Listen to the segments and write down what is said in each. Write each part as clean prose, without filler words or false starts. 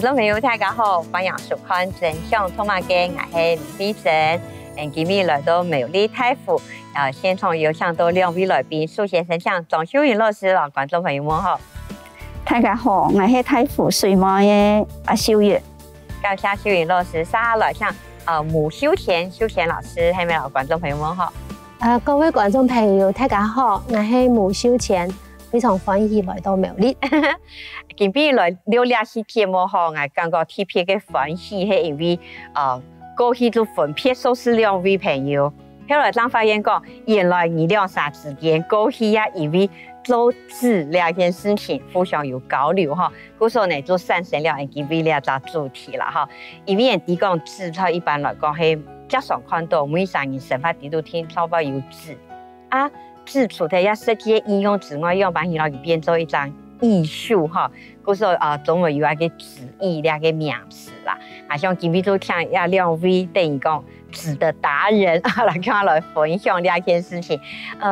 观众朋友大家好，欢迎收看真相充满嘅，我係李飛珍。今日來到美麗泰府，現場有請到兩位來賓，數學神像莊秀雲老師啦，觀眾朋友們好。大家好，我係泰府水網嘅阿秀雲。感謝秀雲老師，接來請吳秀田老師，係咪啦？觀眾朋友們好。各位觀眾朋友大家好，我係吳秀田。非常歡喜來到苗栗。今日來聊聊些節目嗬，我感覺特別嘅歡喜係因為過去就分別收拾兩位朋友，後來當發現講，原來你兩三之間過去也因為做紙兩件事情互相有交流嗬，故所呢就產生了今日呢個主題啦嗬。因為人哋講紙，它一般來講係經常看到每三年生活地都聽差不多有紙啊。紙除咗一設計應用之外，要把它變做一張藝術哈。故說總會有一個紙藝兩個名詞啦。像今日都聽兩位等於講紙的達人來跟我來分享兩件事情。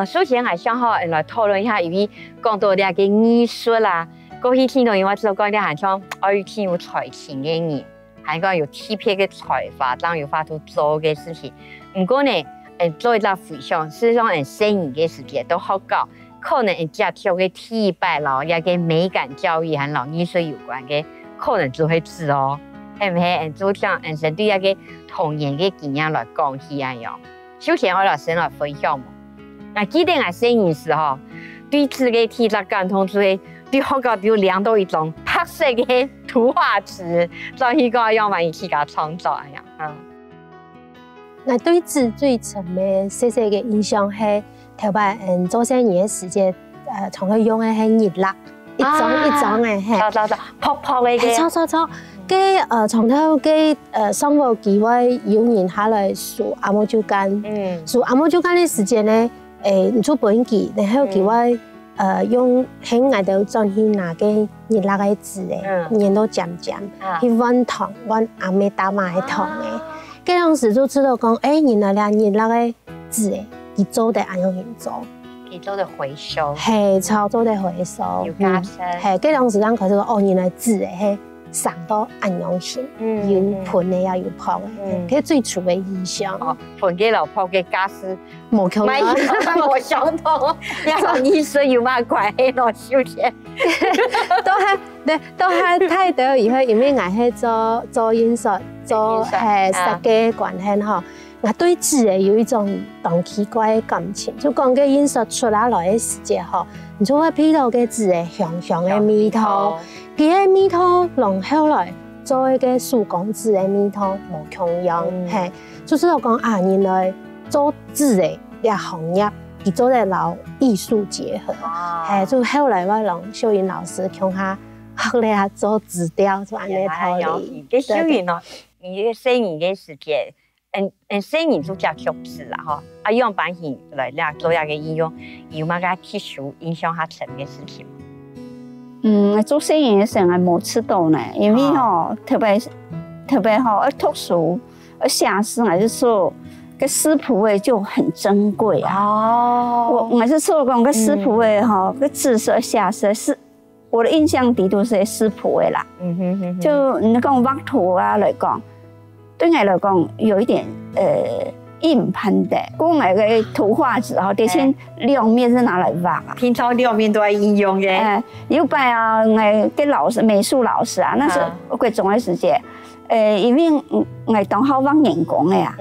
首先我想好來討論一下，因為講到兩個藝術啦，過去聽到因為做講啲像愛聽有才情嘅人，係講有特別嘅才華，當有法度做嘅事情。不過呢，做一個回想，事實上生意嘅時間都好高，可能只跳嘅體擺咯，一個美感教育和藝術有關嘅，可能就會紙哦，係唔係？就像針對一個童年嘅經驗來講起一樣。首先我老師來分享嘛，我記得我生意時候對紙嘅體質感通之後，對學校就量到一種白色嘅圖畫紙，所以講要萬一起個創造一樣。我對紙最深嘅細細嘅印象係頭擺做生意嘅時節，從佢用嘅係熱蠟，一種一種嘅係，泡泡嘅嘅，錯，嘅從頭嘅生活機會有人下來數阿毛酒干，數阿毛酒干嘅時節咧，唔出本機，然後機會用喺外頭轉去拿嘅熱蠟嘅紙嘅，然後漸去揾糖，揾阿妹打埋嘅糖嘅。嗰陣時就知道講，原來兩年那個紙佢做得按樣樣做，佢做得回收，係操作得回收，有加深。係嗰陣時咱開始講，原來紙係上到按樣型，有盆的也有泡的，佢最初的印象。盆嘅老泡嘅家私冇強，冇相同，一個意思有乜關係咯？小姐都係睇到以後，因為我係做印刷。做設計關係嗬，我對紙誒有一種當奇怪嘅感情。就講嘅印刷出來嘅時節嗬，你就會睇到嘅紙誒香香嘅味道，佢嘅味道弄後來做一個手工紙嘅味道冇同樣，係就知道講原來做紙誒呢個行業，佢做得老藝術結合，係就後來我讓秀雲老師向下學嚟下做紙雕，就安尼套理。嘅秀雲咯。你嘅生意嘅時間，生意就叫做紙啦，嗬。用版型來做一個應用，有乜個特殊影響下成嘅事情？做生意嘅時候係冇吃到呢，因為特別一讀書，寫詩還是說個師譜位就很珍貴啊。我是說講個師譜位個字是寫詩是。我的印象底都是師譜的啦，就你講畫圖啊來講，對我來講有一點硬噴的。我買個圖畫紙哈，之前兩面是拿來畫啊，平常兩面都係應用嘅。有擺啊，我個老師美術老師啊，那是貴重的時間。因為我當好畫眼光的呀，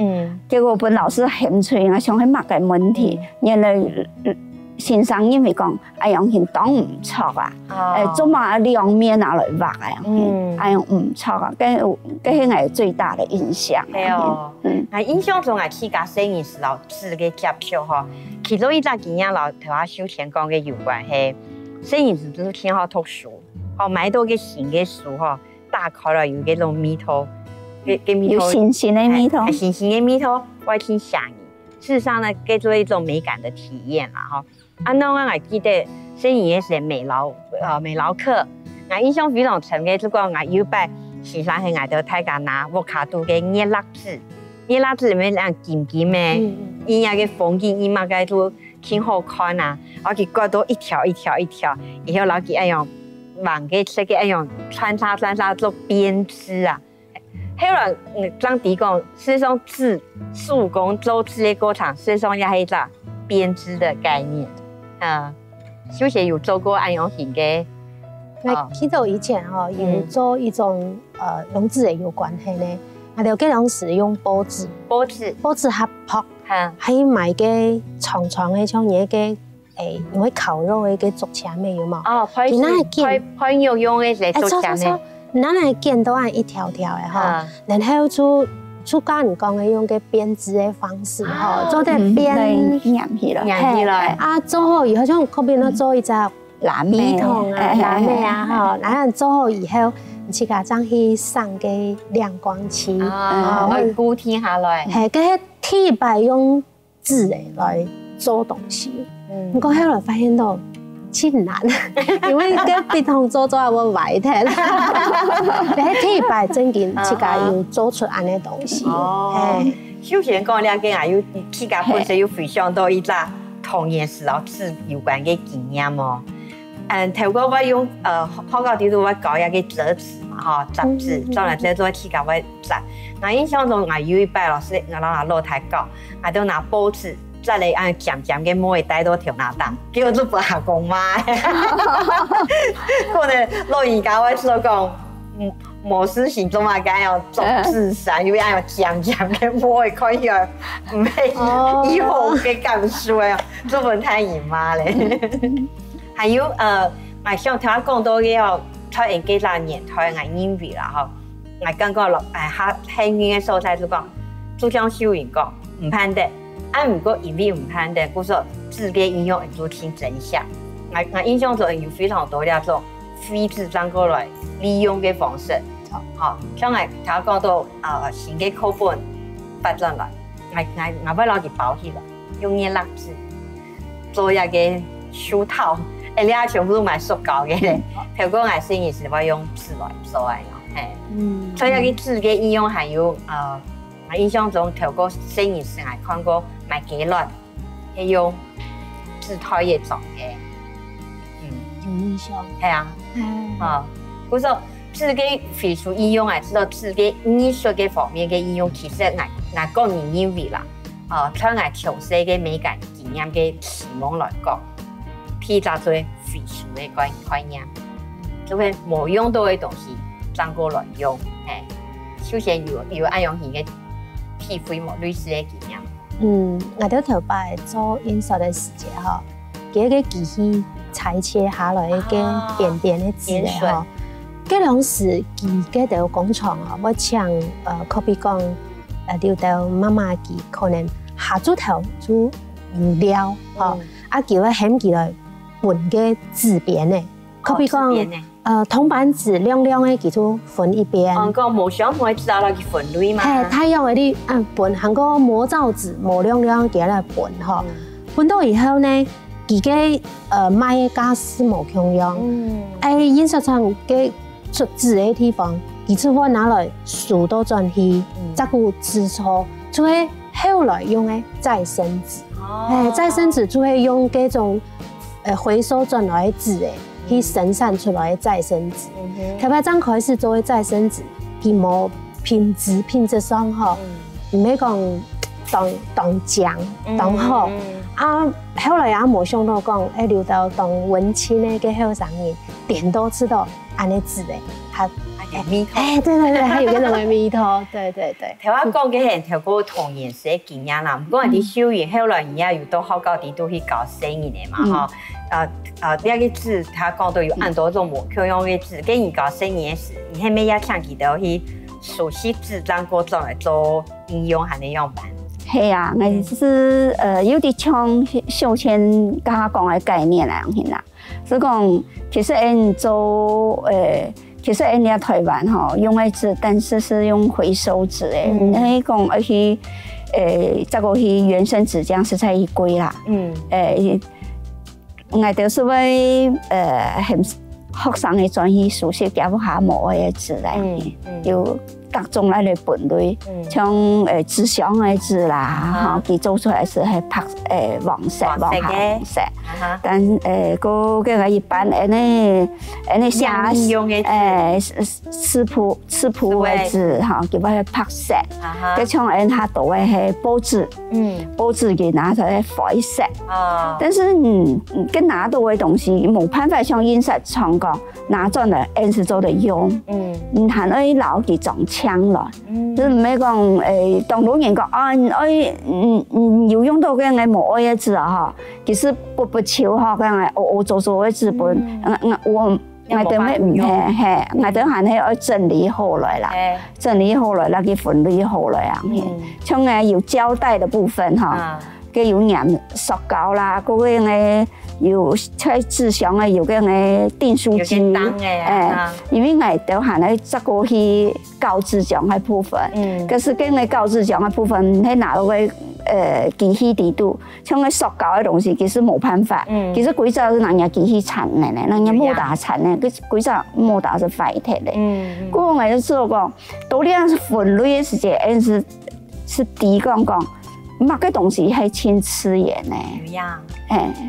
結果本老師嫌催我想去畫個問題，原來。先生因為講阿樣型當唔錯啊，做埋兩面拿來畫啊，阿樣唔錯啊，嗰係我最大的印象。係哦，印象中我去家生意時候紙嘅接觸嗬，其中一個經驗老同阿秀田講嘅有關係，生意時都挺好讀書，買到個新嘅書嗬，打開了有嗰種味道，有新鮮的味道，新鮮嘅味道，我挺想你。事實上呢，給做一種美感的體驗啦，嗬。那我還記得生意嘅時美勞課，我印象非常深嘅，就講我有擺時常喺外頭大家拿沃卡度嘅熱蠟紙，熱蠟紙裡面兩金金嘅，伊那個風景伊嘛個都挺好看啊，而且掛到一條一條，然後老幾哎樣网嘅设计一样穿插做编织啊。后来张迪讲，事实上手工做织的过程，事实上也是一个编织的概念。小姐有做过安样型嘅？那记得以前有做一种用纸的有关系呢，我哋嗰陣時用報紙合撲，喺買嘅長嘅像嘢嘅因為烤肉嘅竹籤嘅有冇？哦，可以用嘅嚟竹籤呢？嗱嚟剪到係一條條嘅哈，然後就剛你講嘅用嘅編織嘅方式哈，做啲編粘起來，啊做好以後像嗰邊都做一隻筆筒啊、藍莓啊哈，然後做好以後。自家將去上嘅亮光漆，去固定下來。係，嗰啲鐵板用紙嚟做東西。不過後來發現到真難，因為嗰筆筒做會壞睇。喺鐵板正經自家要做出安嘅東西。首先講兩件啊，有自家本身有分享到一個童年時候紙有關嘅經驗喎。透過我用學校地度我搞一個折紙嘛，雜誌，將來做起個我雜。那印象中我有一擺老師我拿露台搞，我都拿報紙再嚟按漸嘅摸一帶到條那檔，結果都不下講嘛。可能老人家我說講，某事情做嘛該要做紙上，又要漸嘅摸一塊樣，唔係以後嘅感受啊，做唔太嚴嘛咧。還有我想聽講到嘅在應幾廿年台我認為啦吼，我感覺落較幸運嘅所在就講，就像秀雲講唔判得，唔過因為唔判得，故說紙嘅應用會挺真相。我印象中有非常多那種非紙張過來利用嘅方式，好，像我聽講到新嘅課本發展來，我把攞佢包起來，用嘢蠟紙做一個手套。你啊全部都買塑膠嘅，透過我生意是我用紙來做嘅，所以個紙嘅應用還有我印象中透過生意時我看過買雞卵，係用紙胎嘅做嘅，有印象。係啊，故說紙嘅非常應用，我知道紙嘅藝術嘅方面嘅應用，其實我個人認為啦，在我從細嘅美感經驗嘅啟蒙來講。批炸做廢書的概念，就會冇用到的東西，轉過來用。首先有安樣型嘅體會冇類似嘅經驗。我哋頭擺做印刷嘅時節吼，佢個機器裁切下來嘅扁扁嘅紙咧吼，嗰兩時佢嗰條工廠啊，我請可比講留到媽媽佢可能下咗頭就有料吼，叫我掀起來。本嘅紙邊咧，可比講銅板紙亮亮嘅，叫做分一邊。個磨上可以知道佢分類嘛？係，他用嗰啲本，韓國磨造紙磨亮亮嘅嚟本嗬。分到以後呢，自己賣嘅家私冇共樣。印刷廠嘅出紙嘅地方，佢就會拿來數到轉去，再個製錯，就會後來用嘅再生紙。再生紙就會用嗰種。回收轉來的紙去生產出來的再生紙，特別剛開始做的再生紙，佢冇品質上吼，唔係講當漿當好，後來也冇想到講，留到當文青的個後生人，點都知道安尼紙咧，它味道，對，還有嗰種嘅味道，對。頭我講嘅係透過童年時嘅經驗啦，唔過啲小員後來而家又到學校地都去搞生意嘅嘛，呢個紙他講到有很多種無共用嘅紙，跟你搞生意嘅時，你係咪要搶佢到去熟悉紙張嗰種嚟做應用係你樣辦？係啊，我是有啲像秀千家講嘅概念嚟樣啦，是講其實人做其實人家台灣吼用嘅紙，但是是用回收紙誒，你講而去再過去原生紙漿實在一貴啦，我就是為很學生嘅專業熟悉夾下磨嘅紙嚟，有各种来分类，像纸箱的纸啦，哈，佢做出来是系白黃色、黃色，但個嘅一般呢寫用嘅刺譜嘅紙，哈，佢把係白色，佢像下度嘅係報紙，報紙佢拿出嚟灰色，但是跟拿到嘅東西冇辦法像印刷廠講拿轉嚟顏色做嚟用，係可以留佢裝槍來，就是唔係講當老人講要用到嘅嘅冇愛嘅字啊，其實不潮嚇嘅我做嘅字本，我哋咩唔係，我哋係要整理好來啦，整理好來啦，佢分類好來啊，像有膠帶的部分哈，佢有粘塑膠啦，嗰個嘅有在紙箱嘅有個嘅訂書機，因為我哋係喺執過去膠紙箱嘅部分，可是跟嘅膠紙箱嘅部分喺拿到嘅機器地度，像個塑膠嘅東西其實冇辦法，其實幾隻人家機器產嘅咧，人家摩打產嘅，佢幾隻摩打是廢鐵嘅，嗰個我就做過，到呢樣分類嘅時間是第一講。某個東西係千刺眼呢，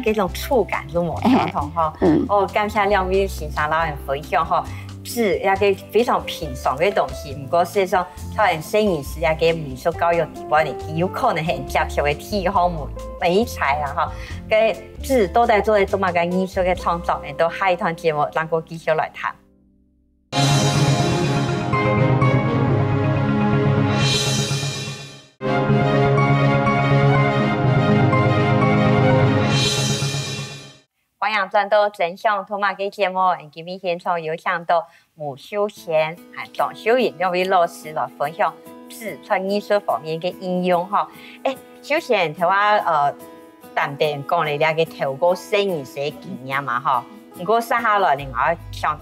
嗰種觸感都冇相同哈。我感謝兩位先生老人分享哈，紙一個非常平常嘅東西，不過事實上，他人攝影師一個美術教育地方呢，有可能係接受嘅體項目美材啦哈。嘅紙都在做做乜嘅藝術嘅創作，都下一堂節目讓我繼續來談。歡迎轉到真相同埋嘅節目，今日現場有請到吳秀賢和莊秀瑩兩位老師來分享紙在藝術方面嘅應用哈。秀賢佢話淡定講你兩個透過攝影師嘅經驗嘛哈，不過接下來另外向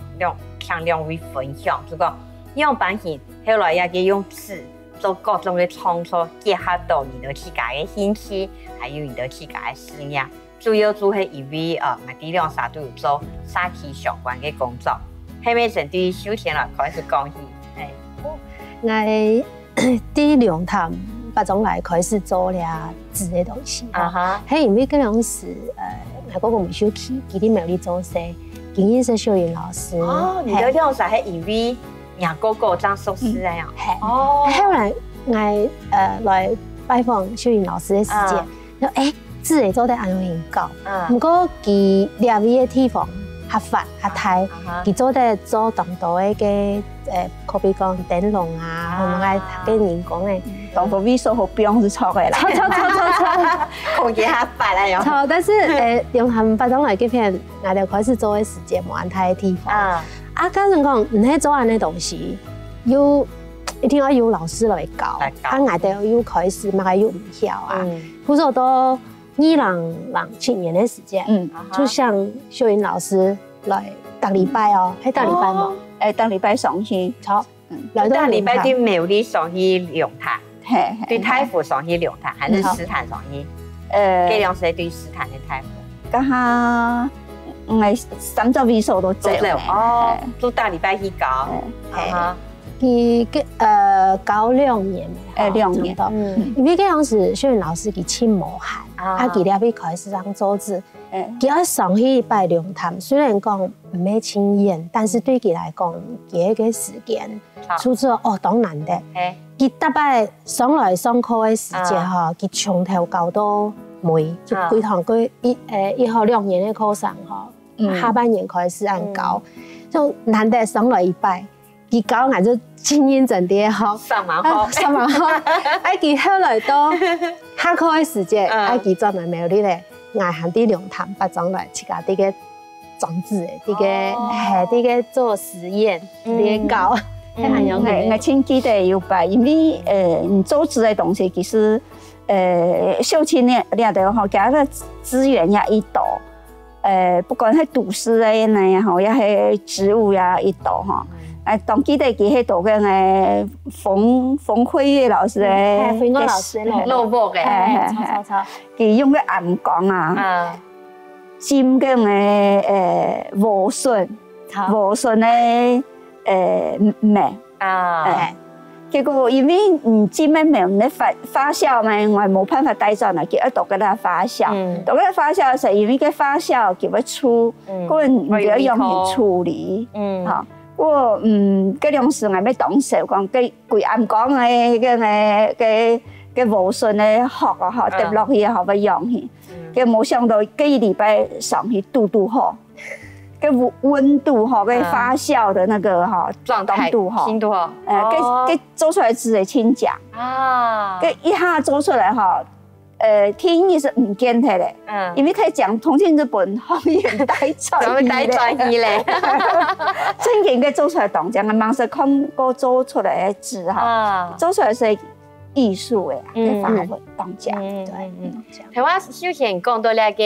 兩位分享，就講樣板戲後來也可以用紙做各種嘅創作，結合到你哋自家嘅興趣，還有你哋自家嘅事業。主要做係因為我哋兩沙都有做沙期相關嘅工作。係咪先對秀賢來開始講起？我第兩趟八種來開始做了紙嘅東西。係因為嗰陣時我嗰個唔少期，佢啲冇嚟做嘢，經驗是秀瑩老師。你哋兩沙係因為兩個張熟師咁樣。後來我來拜訪秀瑩老師嘅時間，紙會做得安樣研究，不過佢兩位嘅地方合法合大，佢做得做當多嘅可比講燈籠啊，同埋跟人講嘅當個微數好標是錯嘅啦，錯，空間合法啦又。錯，但是用佢八種來嘅片，我就開始做嘅時間冇安太嘅地方。家人講唔係做安嘅東西，要一定要有老師來教，我哋要開始，咪係要唔曉啊，好多都。2007年的時間，就像秀瑩老師來每禮拜哦，係每禮拜嘛，每禮拜上去，好，每禮拜對苗栗上去龍潭，對太湖上去龍潭，還是石潭上去？幾兩時對石潭嘅太湖？家下我30位數都做哦，都每禮拜去教，佢教2年，2年，因為嗰陣時秀瑩老師佢親無限，佢哋開始讓做紙，佢要上去拜龍潭，雖然講唔係親遠，但是對佢來講，佢個時間出咗當難得，佢特別上來上課嘅時間嗬，佢從頭教到尾，就規堂佢一號2年嘅課程嗬，下半年開始按教，就難得上來一拜。佢教我就經驗真啲學，上萬學，哎，佢後來到下課嘅時間，哎，佢專門苗栗咧，我行啲龍潭八種來自家啲嘅種子，啲嘅做實驗，啲教，係咁樣嘅。我親記得有拜，因為做紙嘅東西其實秀清呢哋嗬，加個資源也一多，不管係都市嘅呢，嗬，也係植物也一多嗬。當記得佢喺度嘅馮輝月老師嘅，馮哥老師蘿蔔嘅，佢用嘅暗光啊，尖嘅和順嘅眉结果因为这边没有那发酵嘛，我冇办法带转来，就要多给它发酵。多给它发酵的时候，因为个发酵叫要出，个人唔要用去处理。好，我嗰两时我要动手讲，佢规暗讲嘅无顺嘅壳啊，嗬，跌落去啊，嗬，要用去。佢冇想到幾禮拜上去度好。个温度哈，个发酵的那个哈状态度哈，新度哈，个做出来汁会清酱啊，个一下做出来哈，天意是唔见睇咧，因为佢讲重庆日本方言带转移咧，真正个做出来当讲，盲是看过做出来的汁哈，做出来是艺术诶，个发挥当讲，对，台湾首先讲到那个。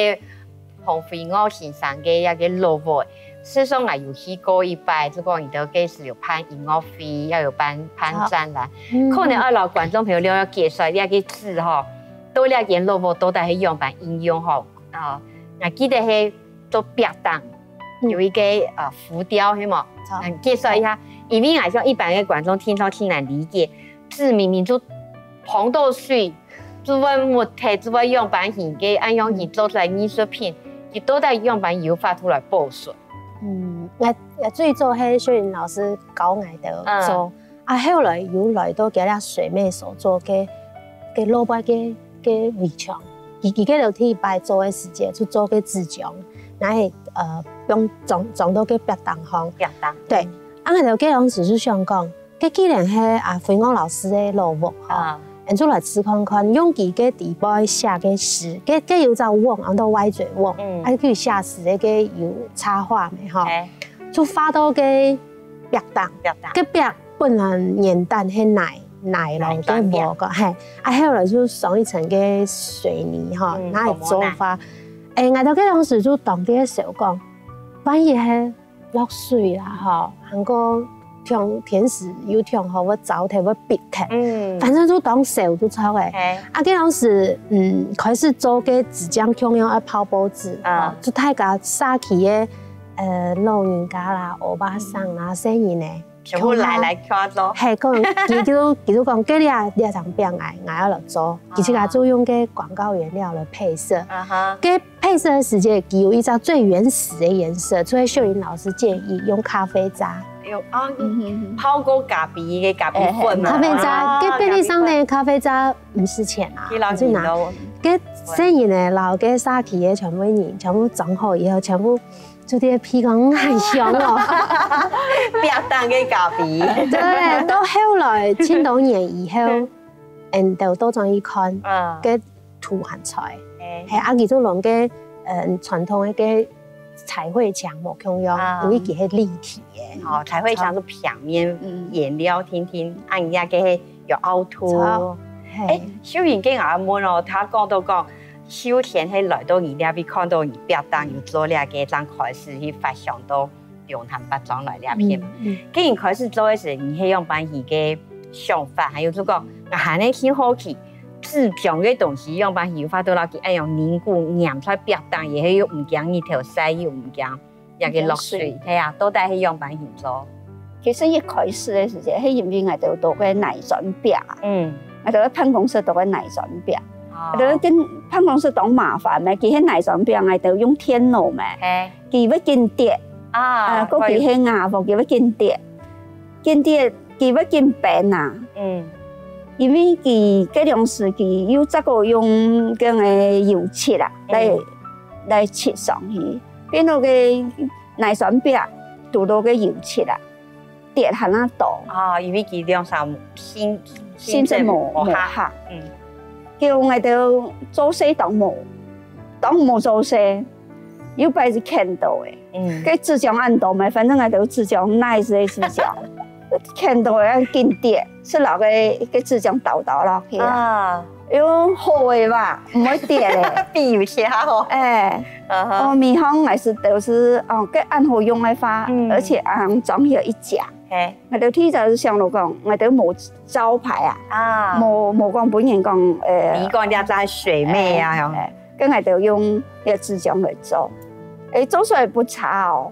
洪飞我先生嘅一个萝卜，事实上我有去过一摆，就讲伊都计是有办音乐会，要有办展览，可能二老观众朋友了要介绍一个字吼，多了件萝卜都係用办应用吼啊，我记得係做壁档，有一个浮雕，係冇？介绍一下，因为我想一般嘅观众听到挺难理解，字明明就红豆水，做份木头，做份样板型嘅，按样型做出来艺术品。佢都在用版油发出来报水。我最早係小云老师教我哋做，後來有來到幾粒水妹所做嘅蘿蔔嘅圍牆，佢嘅就替擺做嘅時間就做嘅紙漿，然後用裝到嘅壁檔行。壁檔。對，我哋嘅當時就想講，佢既然係飛鵝老師嘅蘿蔔嚇。做來試看看，用佢嘅底部寫嘅詩，佢有就網，按到歪嘴網，佢寫詩嘅佢有插畫咪嗬，就發到嘅壁檔，個壁本來年代係奶咯嘅膜個，係，後來就上一層嘅水泥嗬，拿嚟做法，我哋嗰當時就當啲嘅時候講，反而係落水啦嗬，韓國。甜食有甜好，我早提我逼佢，反正就當手都炒嘅。嗰陣時，開始做嘅紙漿強用一泡波紙，就大家沙期嘅老人家啦、歐巴桑啦、生意咧，全部來看咯。係講，佢就講，嗰啲場邊嗌嚟做，而且佢就用嘅廣告原料嚟配色。嘅配色嘅時間，佢有一隻最原始嘅顏色，所以秀雲老師建議用咖啡渣。泡過咖啡嘅咖啡粉咖啡渣，嘅便利商店咖啡渣唔是錢啊，就拿。嘅生意咧，然後嘅沙期嘅全部人全部整好以後，全部做啲皮講很香哦。壁檔嘅咖啡。對，到後來千多年以後，就多咗一看嘅土漢菜，係阿幾多龍嘅傳統嘅。彩繪牆冇用，因為佢係立體嘅。哦，彩繪牆是平面顏料，天按人家嘅有凹凸。秀雲嘅阿妹哦，他講到講，秋天係來到你那邊看到你壁檔有做了嘅，張開始去發想到用炭巴裝來那片嘛。既然開始做嘅時，你係用把你嘅想法，還有這個，我還能挺好奇。紙漿嘅東西用把油發到落去，哎用凝固黏出壁檔，也係用唔驚呢條細，又唔驚又嘅落水，係啊，都係用把油做。其實一開始嘅時候，係因為我哋做嘅奶磚壁，我哋喺辦公室做嘅奶磚壁，我哋跟辦公室當麻煩咩？佢喺奶磚壁，我哋用天爐咩？佢要見碟嗰佢喺牙房，佢要見碟，佢要見餅啊。因為佢嗰兩時佢有這個用咁嘅油漆啊，來漆上去，變到嘅奶磚壁塗到嘅油漆啊，跌下那度。因為佢兩上先至磨下，叫我哋做細當冇做細，有擺是看到嘅，佢紙漿按到咪，反正我哋紙漿 nice 嘅紙漿。看到要見碟，是攞個紙漿倒落去啊，用好嘅吧，唔會跌咧，必有些好。米香還是都是個按好用嘅花，而且裝有一甲。我哋天就上路講，我哋冇招牌啊，冇講本人講你講啲就係水妹啊，跟我哋用個紙漿嚟做，做出來不差哦。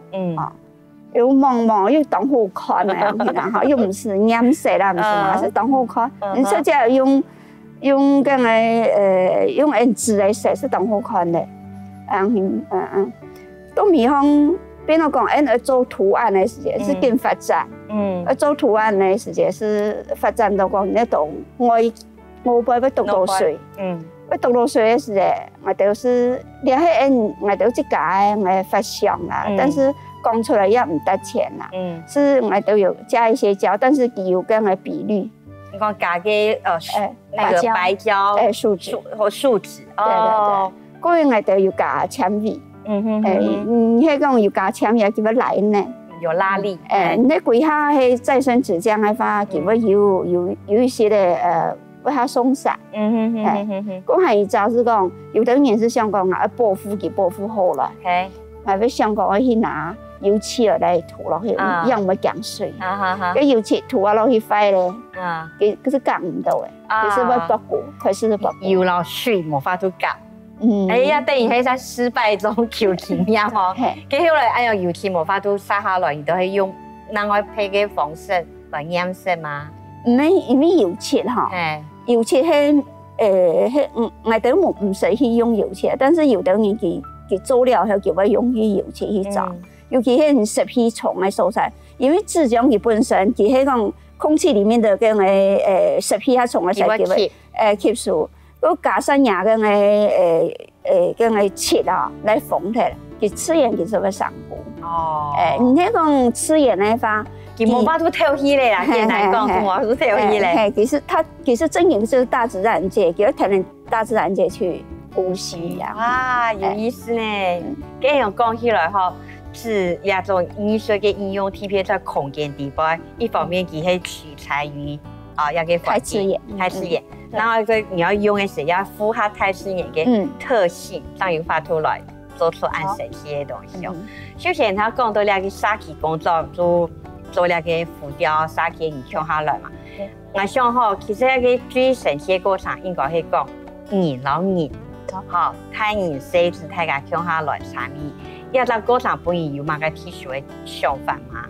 又茫茫又当好看的，然后又不是颜色啦，不是嘛，是当好看。你说这用用纸来写是当好看的，都米方变到讲，要做图案的时间是跟发展，做图案的时间是发展到讲那种我不要读落水，要读落水的时候，我就是了迄我都这家我发想啦，但是讲出来也唔得钱啦，是我都有加一些胶，但是有跟个比率。你讲加个那个白胶，树脂和树脂，对对对，嗰样我都有加纤维，迄种有加纤维叫乜来呢？有拉力，那几下迄再生纸浆嘅话，叫乜有一些的为它松散，讲还有就是讲，有的人是想讲啊，保护给保护好了，还要想讲我去拿油漆来涂落去，让我降水，个油漆涂啊落去坏咧，佢是降唔到嘅，就是要保护，可是保护油落水冇法度降。哎呀，等于喺在失败中求经验吼。跟后来，哎呀，油漆冇法度撒下来，你都系用另外配个方式来染色吗？唔係，因為油漆哈，油漆係我哋唔使去用油漆，但是有的人佢做了後，佢會用去油漆去做，尤其係食屁蟲嘅所在，因為紙漿佢本身佢係講空氣裡面的嗰個食屁蟲嘅時候，佢會吸收。嗰加上牙嘅個漆啊，來縫起來，佢刺眼其實會上過。你睇講刺眼嘅話，佢冇法度透氣咧啦，簡單講，冇法度透氣咧。其實真嘅就是大自然界，佢可能大自然界去呼吸啊。哇，有意思呢！咁樣講起來嗬，是兩種藝術嘅應用，特別在空間地方，一方面佢係取材於一個太刺眼，然後你要用的時候要符合太刺眼嘅特性，讓有法度來做出按神奇嘅東西。首先，他講到兩個設計工作，做兩個浮雕設計你跳下來嘛。我想嗬，其實一個最神奇嘅過程應該係講人老人，太人細緻大家跳下來參與，一個過程本身有乜個特殊嘅想法嘛？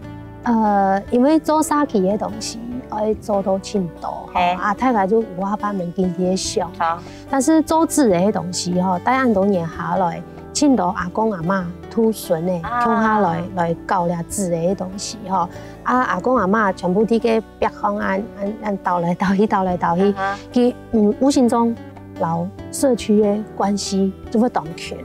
因為做設計嘅東西。要做到青島，大概就五花八門經濟上。但是做紙的東西吼，帶很多年下來，青島阿公阿媽土孫的，從下來教了紙的東西吼。阿公阿媽全部啲嘅北方按倒來倒去，佢無形中留社區的關係就會當權。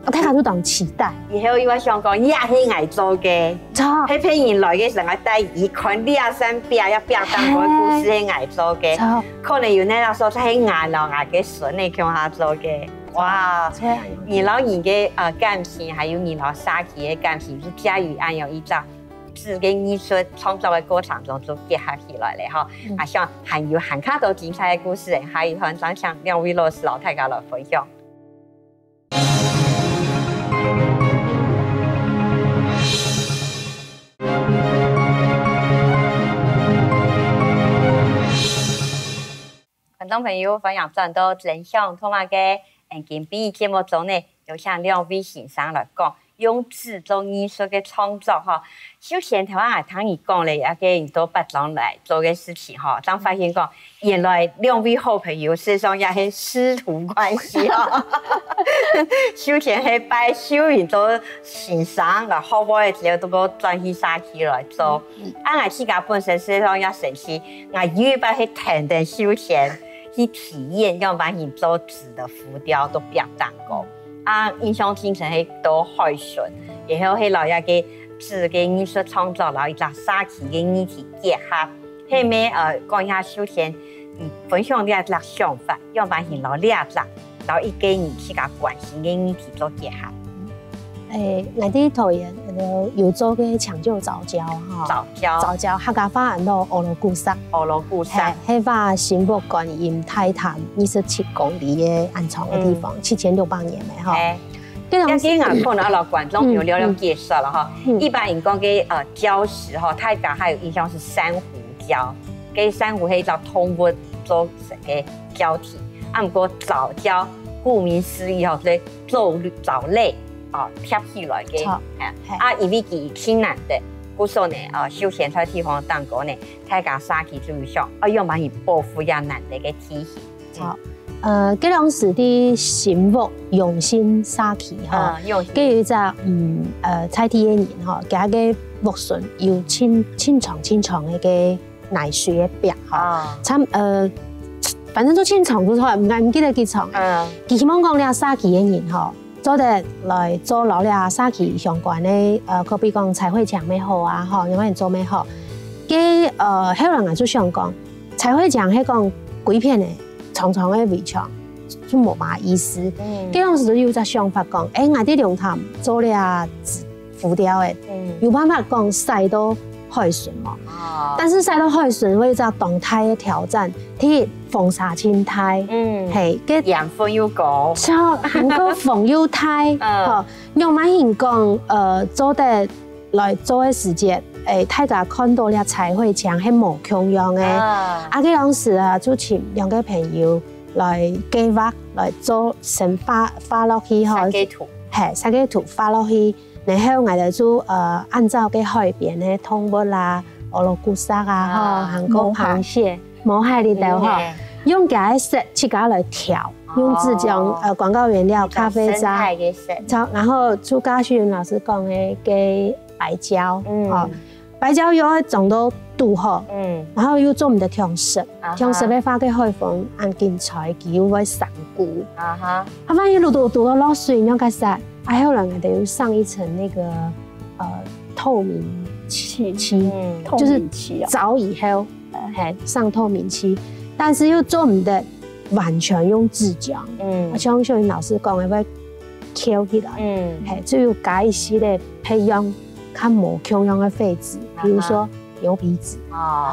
大家都當期待，然後我想講，也係愛做嘅，喺譬如來嘅時候，我帶一款2-3表一表當個故事係愛做嘅，可能有那時候係愛老愛嘅孫嚟向下做嘅，哇！你老人嘅感情，還有你老設計嘅感情，是介於按有一張紙嘅藝術創作嘅過程中就結合起來咧，嗬！我想還有很多精彩嘅故事，下一段想請兩位老師老大家來分享。觀眾朋友分享咗到真相，同埋嘅今邊節目中呢，有請兩位先生來講用紙做藝術嘅創作嗬。首先台灣聽你講咧，一個到北莊來做嘅事情嗬，才發現講原來兩位好朋友事實上也係師徒關係嗬。首先係拜秀雲做先生，然後我嘅時候都個轉去沙溪來做。我自己本身事實上也神奇，我預備去聽定秀賢。去體驗用完全做紙的浮雕都表達過，印象精神係都海順，然後係老一個紙嘅藝術創作，然後一個設計嘅議題結合，係咩講一下首先分享啲一個想法，用完全老兩隻，然後一個人去個關心嘅議題做結合。我哋桃園有做嘅搶救藻礁哈，藻礁客家話講到俄羅古剎，係話新北觀音泰潭27公里嘅安藏嘅地方，7600年嘅哈。一啲人可能老觀眾有了解說了哈，一般人講嘅礁石哈，大家還有印象是珊瑚礁，嘅珊瑚係一種通過做成嘅礁體，不過藻礁顧名思義吼，係做藻類。貼起來嘅，因為佢天然的，古时候呢，休闲在地方当过呢，大家沙起注意上，用把伊保护也难得嘅体系。好，嗰兩時啲神木用心沙起哈，跟住就菜地嘅人哈，加嘅木筍要清長嘅奶水嘅壁哈，反正都清長都錯，唔記得幾長。佢希望講咧沙起嘅人哈。做得來做老了沙期相關的可比講彩繪牆咩好啊，吼，有人做咩好？嘅後人啊就想講彩繪牆係講幾片的長長的圍牆，就冇乜意思。嗰陣時有隻想法講，我啲龍潭做了浮雕的，有辦法講曬到海水嘛。但是曬到海水會有隻動態的挑戰，啲風沙青態，係嘅養分又高，超能夠風又態，嗬，用埋人講做得來做嘅時節，大家看到了彩繪牆係無窮樣嘅，嗰陣時啊，就請兩個朋友來計劃來做成發落去，嗬，設計圖發落去。然後我哋就按照嘅海邊嘅動物啦、俄羅古沙啊、韓國螃蟹、毛海裡頭嗬，用嘅色去搞來調，用這種廣告原料、咖啡渣，然後就加徐雲老師講嘅白膠，白膠要種到度好，然後又做唔得調色，調色嘅話嘅海風按建材叫會散固，萬一落到落水，用嘅色。還有人我哋要上一層那個透明漆，就是早以後上透明漆，但是又做唔得完全用紙漿。我像秀雲老師講嘅會翹起來，就要加一些的配用較無窮用的廢紙，比如說牛皮紙、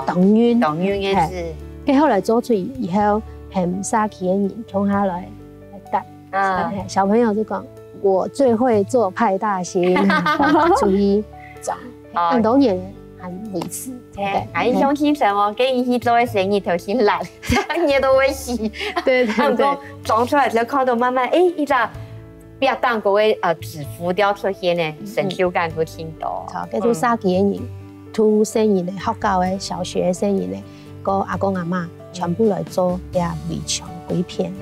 凍暈嘅紙，跟後來做出以後係唔沙起嘅人衝下來搭，小朋友就講。我最會做派大星，注意講，很多年很每次。係相信什麼？跟伊去做嘅生意頭先爛，嘢都會死。對。裝出來就看到慢慢，一隻不要當嗰位紙浮雕出現呢，成就感都挺多。好，跟住沙幾人，讀生意嘅學校嘅小學生意嘅，個阿公阿媽全部來做啲圍牆鬼片。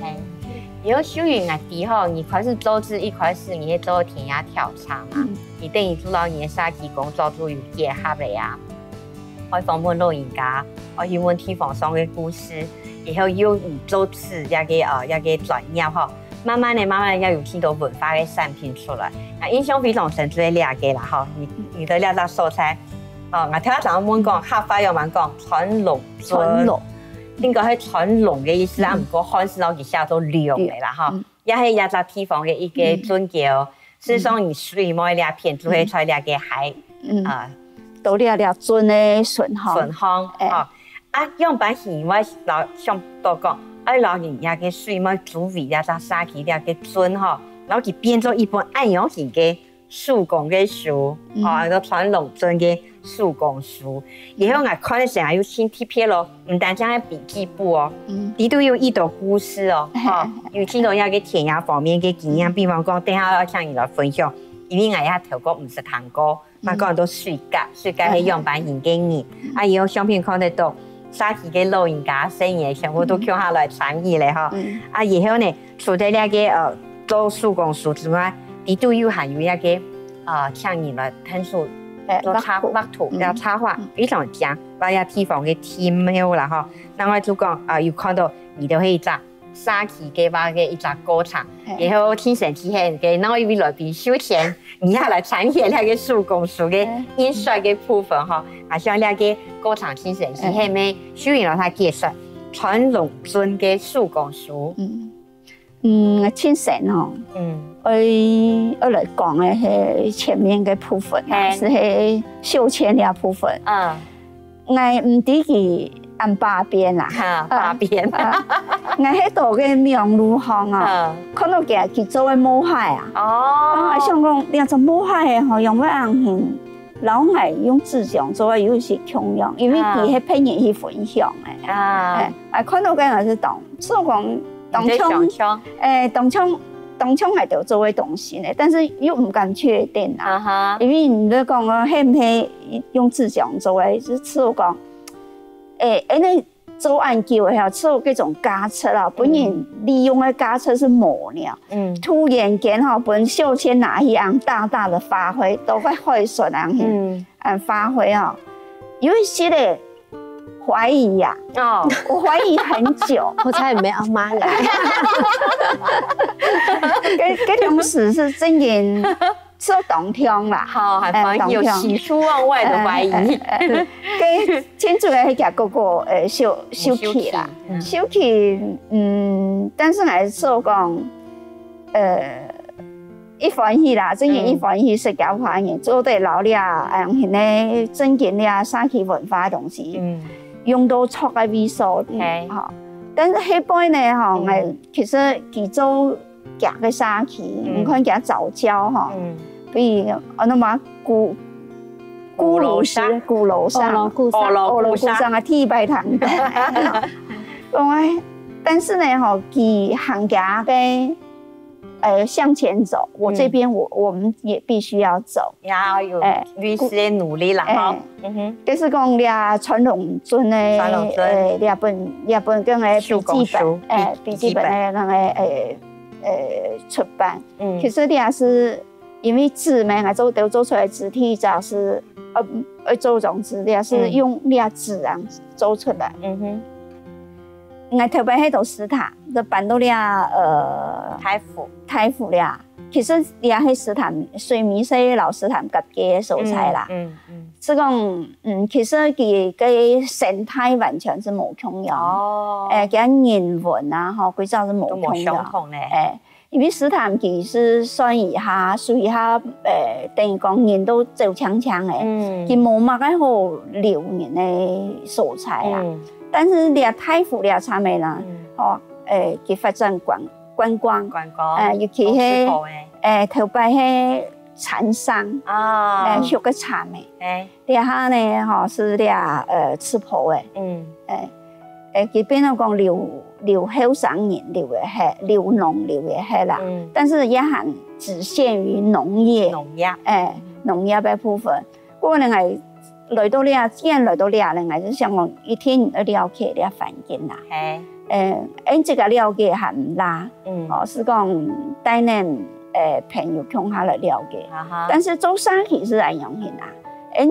以後秀雲啊，第後你開始做至一開始你做田野調查嘛，你等於做到你嘅沙期工作都有結合嘅呀。我訪問老人家，我去問地方上嘅故事，然後又做次一個專業嗬，慢慢要有挺多文化嘅產品出來。啊，印象非常深，就係了解啦嗬，你的了解素材。我聽下上問講，客家有問講傳龍。應該係傳龍嘅意思啦，唔過漢字佬佢寫做龍嘅啦，嗬，也係一個地方嘅一個尊叫。事實上，你水某兩片就會出兩個海，都了尊嘅順項，用把魚我老想多講，老人也個水某煮味一個沙起兩個尊嗬，然後佢變做一本按樣型嘅手工嘅書，個傳龍尊嘅。手工書，然後我看的時候有新貼片咯，唔單止係筆記簿哦，呢都有一段故事哦，有聽到一個田野方面嘅經驗，比方講，等下我向你來分享，因為我也頭過唔是看過，我講到水甲係樣板型嘅人，以後相片看得到，沙期嘅老人家生意全部都叫下來參與咧嗬，然後呢，除咗呢個做手工書之外，呢都有含有一個向你來探索。做畫圖，要插畫非常正，把一地方嘅 team 啦嗬。另外就講有看到你都係一隻沙期嘅話嘅一隻歌場，然後天神之慶嘅，然後因為來賓收錢，你下來參與呢個手工書嘅印刷嘅部分嗬，啊像呢個歌場天神之慶咩，秀雲老師介紹傳龍尊嘅手工書。天神嗬，我來講嘅係前面嘅部分，係繡嵌嘅部分。我唔知佢按八邊啦，八邊。我喺度嘅名路巷啊，看到佢做嘅毛海啊。我想講，你做毛海嘅嗬，用乜樣型？老係用紙漿做嘅，有時窮用，因為佢係俾人去分享嘅。看到嘅我是當，所以講。當槍，当初係就做嘅東西呢，但是又唔敢確定啦，因為你講我係唔係用自強做嘅，只係講你做研究嘅時候，只有嗰種假設啦，本人利用嘅假設是模料，突然間本秀賢拿一樣大大的發揮，都會開始人發揮有一些咧。懷疑呀，我懷疑很久，我才沒阿媽來。嗰種事是真言做當聽啦，好，係反而有喜出望外的懷疑。跟前主嘅嗰個小氣啦，小氣但是係說講一歡喜啦，真言一歡喜是搞歡喜，做對老了，現在真言了三期文化東西。用到錯嘅味素，但是迄擺呢，係其實佢做夾嘅沙器，唔可以夾藻膠比如我哋話咕嚕沙、咕嚕沙、烏魯咕沙嘅鐵白糖，但是呢，佢行夾嘅。向前走，我這邊我們也必須要走，要有律師的努力啦，哈，就是講倆傳統尊的，倆本跟個筆記本的個出版，其實倆是因為字嘛，都做出來字體就是做種字，倆是用倆自然做出來，我特別喺度史塔，就辦到倆太府倆，其實倆喺史塔水米西老師談夾嘅素材啦，即講其實佢嘅生態完全是冇重要，佢人文啊，佢就係冇重要，因為史塔佢是算一下，屬於下等於講人都走強強嘅，佢冇乜嘅好留年嘅素材啦。但是倆太府倆參嘅啦，佢發展觀光，尤其係頭擺係產商，學個產嘅，倆下呢是倆吃婆嘅，佢變到講留後生人留嘅係留農留嘅係啦，但是也還只限於農業嘅部分，不過呢係。來到倆，既然來到倆咧，我就想講一天去了解倆環境啦。這個了解係唔難，是講帶人朋友共下來了解。但是做沙器是係樣型啦，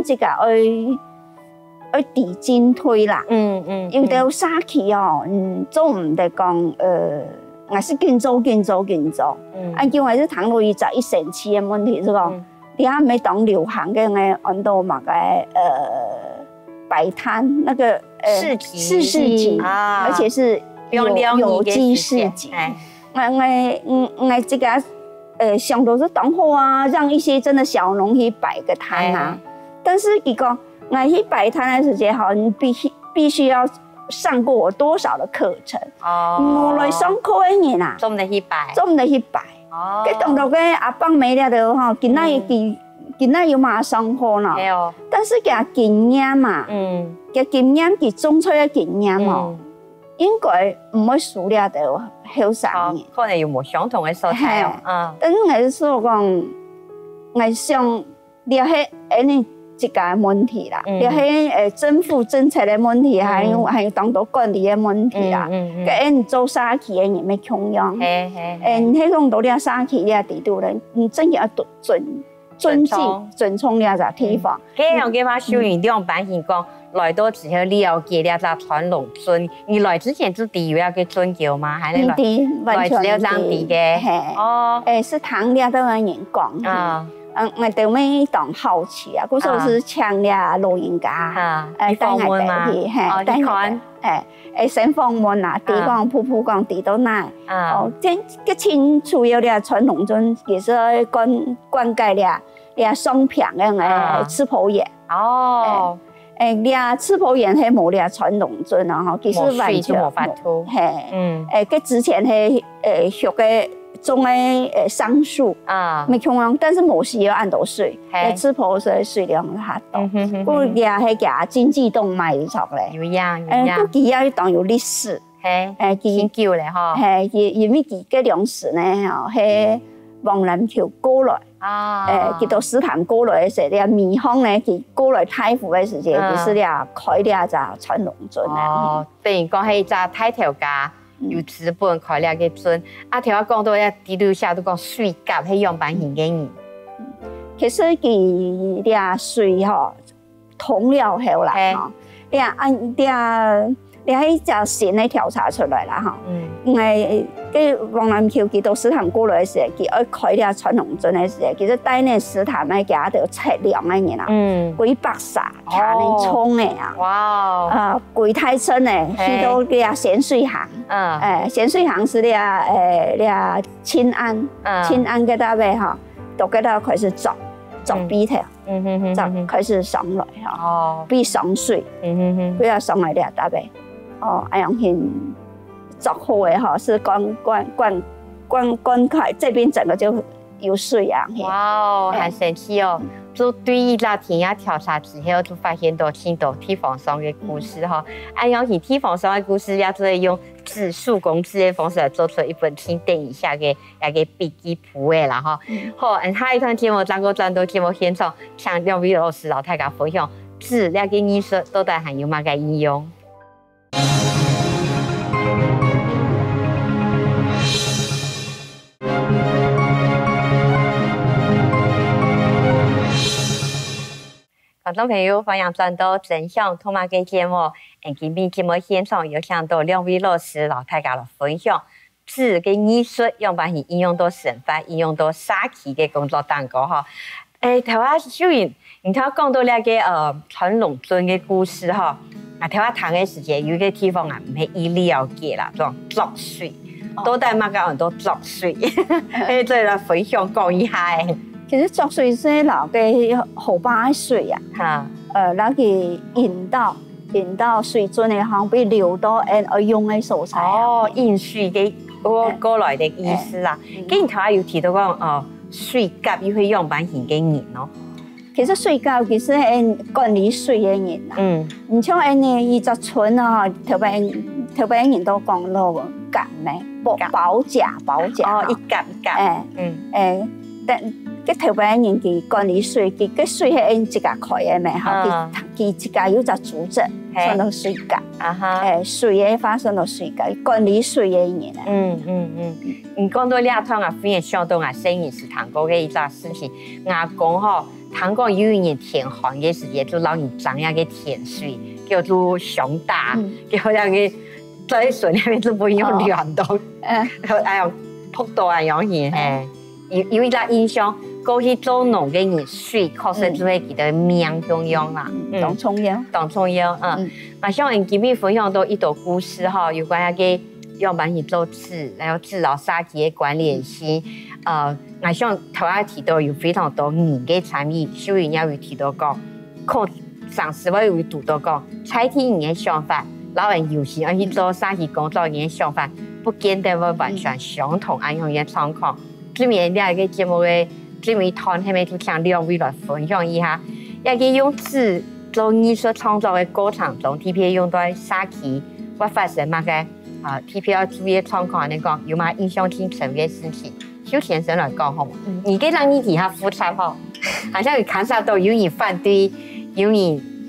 這個要遞進推啦。因為沙器做唔得講我是緊做。因為是倘若伊就一神奇嘅問題是講。倆沒當流行嘅，按到嘛個擺攤那個市集，而且是有機市集。我這個想到是當好啊，讓一些真的小農去擺個攤啊。但是佢講我去擺攤嘅時間，你必須要上過我多少的課程。我來上課嘅人啊，做唔得去擺。cái tổng đầu cái băng mấy là được ha, cái này有馬上課呢，但是cái經驗嘛，cái經驗佢種出嘅經驗嘛，應該唔會輸了到後生嘅，可能有冇相同嘅素材哦。但是我是說講，我想了解一個問題啦，了解政府政策嘅問題，還有當到管理嘅問題啦。個做沙器嘅人咪窮樣，你講到了沙器嘅地度咧，你真要尊重呢個地方。咁樣嘅話，小雲兩班人講來到之後了解呢個傳統尊，你來之前就地有要個尊教嗎？還是來只有當地嘅？是唐了都有人講。我哋咪當好奇啊，嗰時候是請了老人家，帶我哋去，帶我先訪問啊，地講鋪講地到哪，即個清楚有啲傳統中，其實灌溉啲雙片嘅吃婆園，啲吃婆園係冇啲傳統中啊，其實完全冇法度，佢之前係學嘅。種嘅桑樹咪窮樣，但是冇需要按到水，吃婆水水量較多。不過也係個經濟動脈出嚟，佢佢要當有歷史，研究咧吼，因为佢嘅粮食呢，吼，係往南橋過來，佢到斯坦過來嘅時候，啲米方呢，佢過來太湖嘅時候，佢是咧開咧就傳農村啊。等於講係隻太頭家有資本開咧嘅村，聽我講到一啲路下都講水甲係樣板型嘅人。其實佢啲水吼通了後啦，吼，啲喺就線咧調查出來啦，吼，因為嘅往南橋佢到斯坦過來嘅時候，佢愛開啲傳農村嘅時候，其實帶呢斯坦咧家就測量嘅人啊，幾百沙卡呢衝嘅啊，哇，幾太深咧，去到啲鹹水行，鹹水行是啲清安嘅單位嚇，到嗰度開始走邊頭，就開始上來嚇，比上水，比較上來啲單位。哎呀，很作好嘅哈，是灌溉，這邊整個就有水啊。哇，很神奇哦！就對於那田野調查之後，就發現到很多地方上嘅故事哈。哎呀，是地方上嘅故事，也就係用手工紙嘅方式來做出一本挺電影下嘅一個筆記簿嘅啦哈。好，下一段節目轉到節目現場，請兩位老師老大家分享紙呢個藝術到底係有乜嘅應用？觀眾朋友，歡迎轉到真相同埋嘅節目。今日節目現場有請到兩位老師老大家來分享紙嘅藝術，樣板係應用到生活、應用到社區嘅工作當中哈。頭下小云，你頭講到呢個傳農村嘅故事哈。頭下談嘅時間有個地方啊，唔係意料嘅啦，種作水，到底乜嘅人都作水，再來分享講一下。其實作水是老嘅河壩水啊，那個引導水樽嘅行俾流到用嘅素材。引水嘅過來嘅意思啦。跟住頭下有提到講水甲要去樣板型嘅人咯。其實水甲其實係管理水嘅人啊。唔像呢二十村啊，頭邊人都講到甲咧，保甲。一甲。但cái頭邊人佢管理水，佢水係按自家開嘅咩？嚇，佢自家有隻組織，算到水甲。水嘅發生到水甲，管理水嘅人。你講到呢一趟啊，非常想到我生日是談過嘅一件事情。我講嗬，談過有一年天旱嘅時間，就攞人裝一個田水，叫做熊大，叫那個在水裏面就不用亂動，哎呀，撲到啊樣嘢係。有一個印象，過去做農嘅人水確實就會記得命中央啦，當重要。我想今日分享到一道故事哈，有關一個樣板去做紙，然後製造設計嘅關聯性。我想頭下提到有非常多人嘅參與，小雲也會提到講，可上次我有讀到講，採聽人嘅想法，老人有時去做設計工作人嘅想法，不見得會完全相同一樣嘅狀況。今年呢個節目嘅今日談係咪就請兩位來分享一下，一個用紙做藝術創作嘅過程中，特別用到社區或發生乜嘅特別要注意嘅狀況嚟講，有乜印象挺深嘅事情？邱先生來講好嗎？而家讓你睇下複雜嗬，好像有看曬到有人反對，有人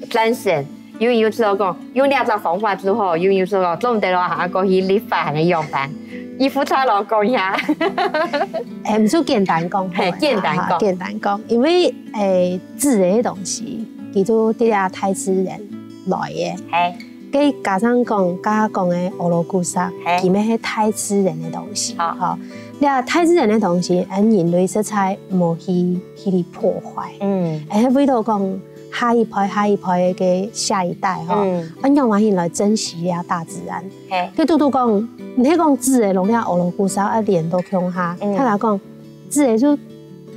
贊成，有人知道講用兩種方法之後，有人說講總得落下過去立法嘅樣板。依副差佬講下，唔少簡單講，簡單講，因為紙嘅東西，佢都啲啊太自然來嘅，跟加上講嘅俄羅古沙，佢咪係太自然嘅東西，嚇，你啊太自然嘅東西，人類色彩冇去破壞，喺呢度講下一代嘅下一代，嚇，用完來珍惜啊大自然，佢都講。你講紙嘅弄了俄羅古沙一年都強下，他來講紙嘅就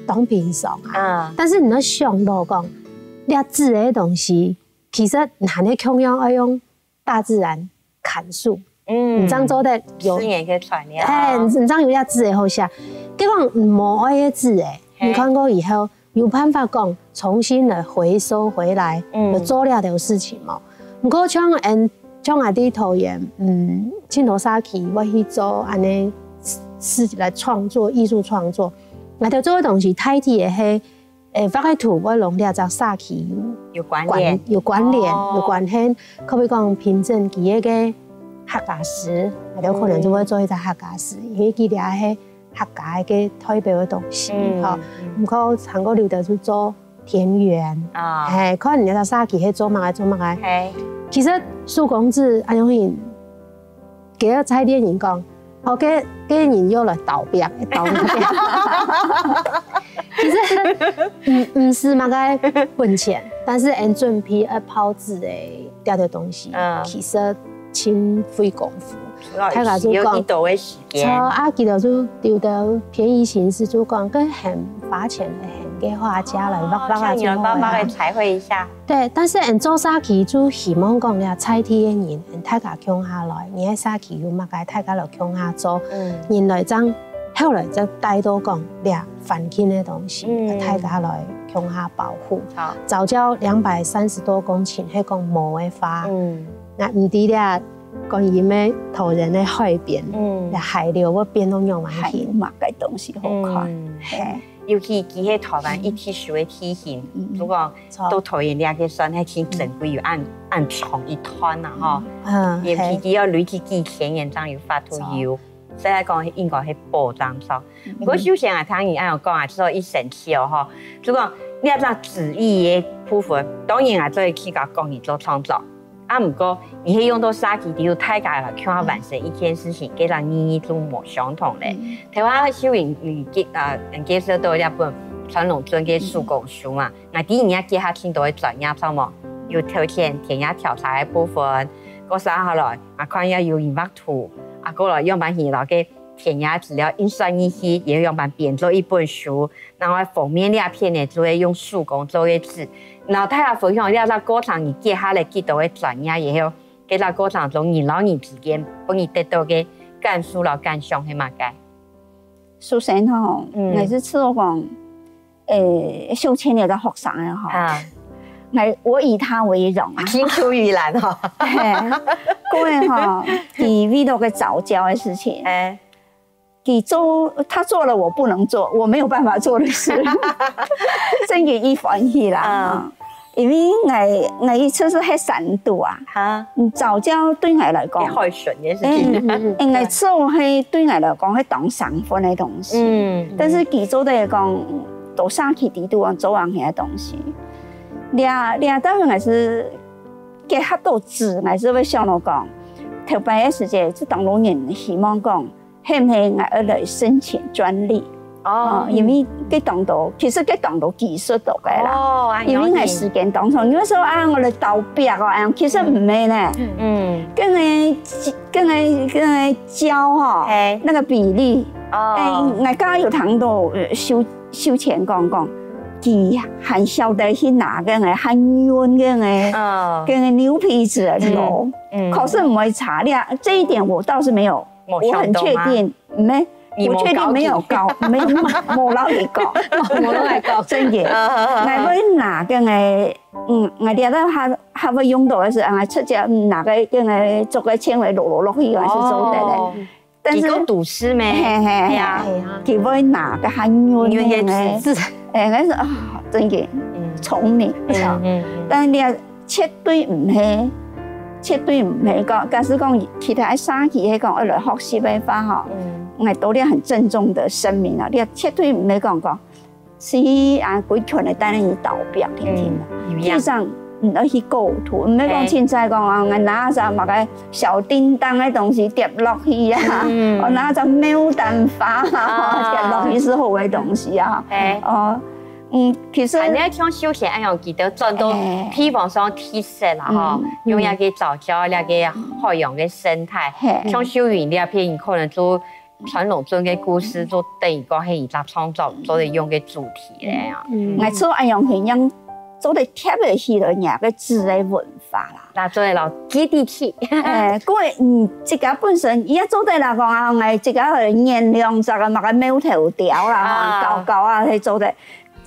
當平常啊。但是你要想到講，你紙嘅東西其實係你強要用大自然砍樹，你這樣做得有資源嘅傳染。你這樣有啲紙嘅好下，佢講冇愛嘅紙嘅，你看過以後有辦法講重新嚟回收回來，做了條事情嘛。不過像像我哋桃园，青头沙期我去做安尼是来创作艺术创作，我哋做嘅东西太啲嘅係我嘅圖我弄了隻沙期有關聯、有關係，可唔可以講憑證佢嘅客家史，我哋可能就會做一隻客家史，因為佢哋係客家嘅代表嘅東西，嚇。唔過韓國留到就做田園，係可能有隻沙期係做乜嘅。其實蘇公子阿永賢幾個菜店人講，我嘅人要來倒壁，倒壁。其實唔是乜個本錢，但是按準備泡製的啲嘅東西，其實真費功夫。大家就講，記得就丟到便宜形式，就講跟很花錢的很給畫家來畫嘅彩繪一下。對，但是按做沙期就希望講咧，菜天嘅人，大家共下來，你喺沙期有乜個大家來共下做，人來將。後來就帶到講倆反傾嘅東西，大家來共下保護。早教230多公頃係講無嘅花，那唔止咧講伊咩桃園嘅海邊，海流嗰邊都用完去，乜嘅東西好看。尤其佢喺台灣一體書嘅體型，如果到桃園倆嘅算係挺珍貴，又按重一攤啊嗬，尤其佢要累積幾千人張要發到要。所以講應該係保障咗。不過首先啊，聽人按我講啊，做一神奇哦嗬。如果你要做紙藝嘅部分，當然啊，做去個工藝做創作。啊，唔過你係用到沙期，你要大家來看完成一件事情，給人意義都冇相同咧。台灣小人介紹到一本傳統專嘅手工書嘛，我啲人家結合聽到嘅專業做麼？有頭前田野調查嘅部分，嗰啥下來，啊看要有人畫圖。啊，過來用版現落嘅田野資料印刷入去，也用版編做一本書。然後封面兩片呢，就會用手工做嘅紙。然後大家分享了個過程，你結合了幾多嘅專業，也有喺個過程中人老人之間幫你得到嘅感受了感想係乜嘅？首先吼，我是似我講，秀千年嘅學生嘅吼。我以他為榮啊！青出於藍哈，因為哈，佢遇到個早教的事情，他做了我不能做，我沒有辦法做的事，真嘅一歡喜啦。因為我一次是喺山度啊，早教對我來講，開順嘅事情，我做係對我來講係當上分嘅東西，但是佢做的講到沙期地度做人嘅東西。兩道還是結合到紙，還是會想到講，特別嘅時節，即當老人希望講，係唔係我要來申請專利？因為佢當到，其實佢當到技術度嘅啦。因為係時間當中，有時候啊，我哋倒壁啊，其實唔係咧。跟佢教哈，那個比例，我剛剛有談到修前講。佢很曉得去拿個很軟個牛皮紙嚟揉，可是唔會擦咧。這一點我倒是沒有，我很確定，我確定沒有搞，冇老嚟搞，真嘅。我會拿個我哋都還會用到嘅是，我直接拿個做個纖維落去，還是做得咧。但是個讀書咩？係啊，佢會拿個很軟嘅紙。我說真嘅聰明，但係你絕對唔係講，假使講其他沙期係講來學習嘅話吼，我到底很鄭重的聲明啦，你絕對唔係講是啊幾群嚟帶你倒閉聽啦，基本上唔可以構圖，唔係講現在講啊，我拿隻乜個小叮當嘅東西跌落去啊，我拿隻牡丹花跌落去是好嘅東西啊，其實你喺像休閒一樣，記得做到地方上特色啦，嗬，用一個早教一個海洋嘅生態，像秀雲呢一片可能做傳統中嘅故事，做第二個係一個創作做嚟用嘅主題咧啊，我做一樣係樣。做得貼得起了人個字嘅文化啦，嗱做得落接地氣。自己本身而家做得嚟講啊，我自己係原諒就係乜個苗條條啦，搞啊係做得。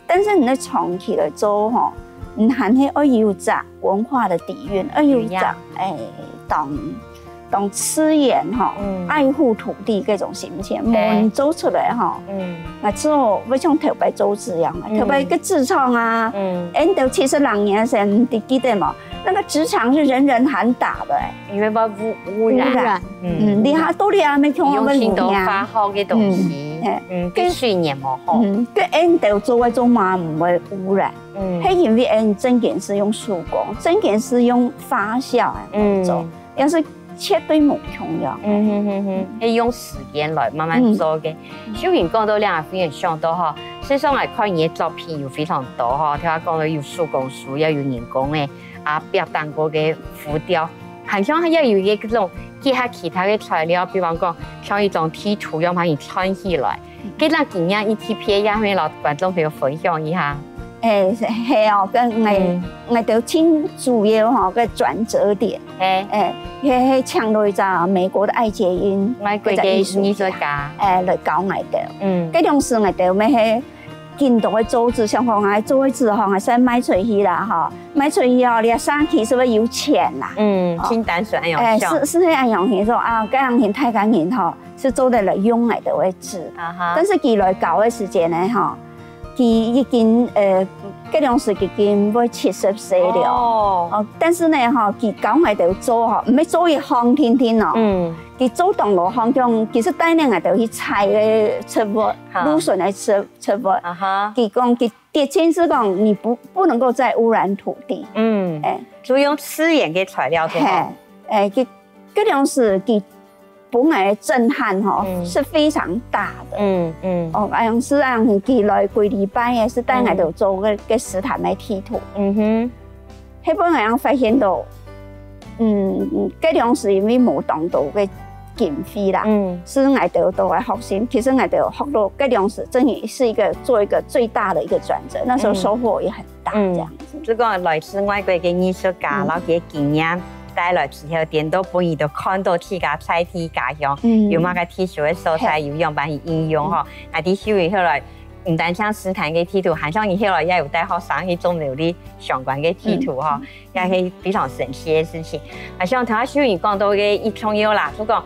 但是你長期嚟做嗬，你還係要有文化的底蘊，要有当吃盐哈，爱护土地嗰種心情，無人做出來哈，啊做要像特別做字樣啊，特別個職場啊，到70年時唔記得嘛，那個職場是人人喊打的，因為冇污染，你下多啲啊，咪聽我們用到化學嘅東西，跟水年冇好，跟到做嘛唔會污染，係因為真件是用手工，真件是用發酵嚟做，要是絕對冇重要，係用時間來慢慢做嘅。小賢講到兩個非常想到嗬，實際上嚟看伊嘅作品有非常多嗬，聽我講到有手工書，又有人工嘅啊，表單過嘅浮雕，好像要有一個種結合其他嘅材料，比方講像一種貼圖，要把伊串起來，給咱今日一起片，也可以老觀眾朋友分享一下。係哦，跟我哋請主要嗬個轉折點，係搶到一隻美國的艾潔英，外國嘅藝術家，嚟教我哋，嗰種事我哋咪係見到嘅組織，像講係組織嗬，係使賣出去啦，嗬，賣出去哦，你生起是不是有錢啦？清單選按樣，是按樣型說啊，嗰樣型太感人嗬，是做得嚟用嚟的為止，但是佢來搞嘅時間咧，嗬。佢已經嗰種時已經要70歲了，哦，但是呢，嗬，佢搞我哋做嗬，唔係做一項天天咯，佢做動落項中，其實帶領我哋去採嘅植物，蘆筍嘅植物，佢講佢的確是講你不能夠再污染土地，就用資源嘅材料做，佢嗰種時佢。本來的震撼嗬是非常大的，哦，樣是樣幾來幾禮拜嘅是帶我哋做個石潭嘅貼圖，迄本樣發現到，嗰種是因為冇當到嘅經費啦，是我哋都來學習，其實我哋學到嗰種是真係是一個做一個最大的一個轉折，那時候收穫也很大，這樣子。即係來自外國嘅藝術家，然後佢嘅經驗。帶來之後，點都本意都看到自家在地家鄉，有乜個特殊嘅素材，有樣板去應用嗬。啊，啲小兒後來唔單像斯坦嘅貼圖，還像伊後來也有帶學生去種榴蓮相關嘅貼圖嗬，也係非常神奇嘅事情。啊，像頭先小兒講到嘅一重要啦，就講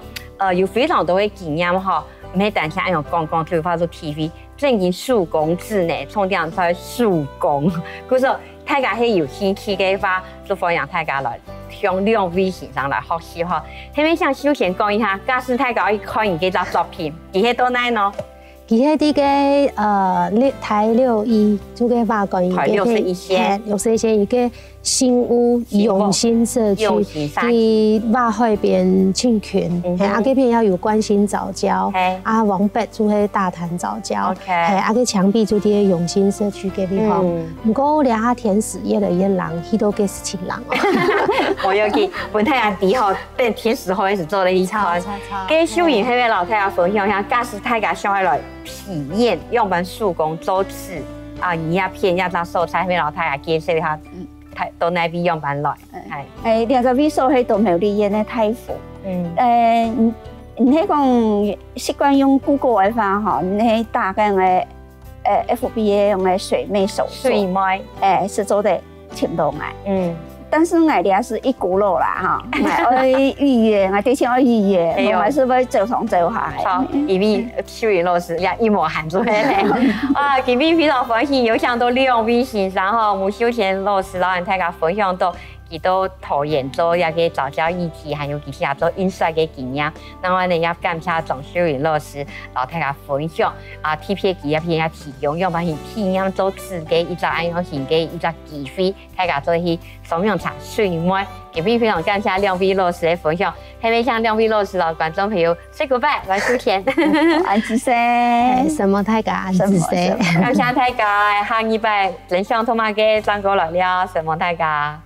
有非常多嘅經驗嗬，唔係單像用講對話做 TV， 正經手工制呢，從點在手工，佢說大家係有興趣嘅話，就歡迎大家來。向兩位先生來學習嗬，係咪想首先講一下，假使大家去看伊幾隻作品，佢喺到哪呢？佢喺啲嘅台6·1，就嘅話講台61線一個新屋永新社區，佢話海邊青群，啊嗰邊要有關心早教，啊往北就係大潭早教，啊個牆壁就啲永新社區嘅地方。唔過咧下天使夜的人，佢都嘅是情人。我要去本太陽底嗬，等天使後是做了一餐。跟小賢喺位老太太分享下，假使大家想來體驗用本手工做詞啊，一下片一張素材，喺老太太介紹下。到那邊用板來，係兩個位數喺度苗栗縣嘅太府，你喺講習慣用 Google 嘅話嗬，你喺打緊嘅FB 用嘅水妹手水妹，是做得挺多嘅，但是我哋是一股腦啦嚇，我預約，我之前我預約，我是要走上走下。好，因為小賢老師也一模喊出來咧，啊，今日非常歡喜，有請到兩位先生哈，吳秀賢老師老人大家分享到。佢都投研做一個早教議題，還有其他做印刷嘅經驗。那我哋也感謝莊秀雲老師老大家分享啊，貼片機一片也提供，用把佢體驗做自己一隻安樣型嘅一隻機會，大家做去雙陽茶水妹。今日非常感謝兩位老師嘅分享，係咪向兩位老師老觀眾朋友 say goodbye，來收聽。安子生，什麼大家安子生，感謝大家，下禮拜真相同埋嘅張哥來了，什麼大家。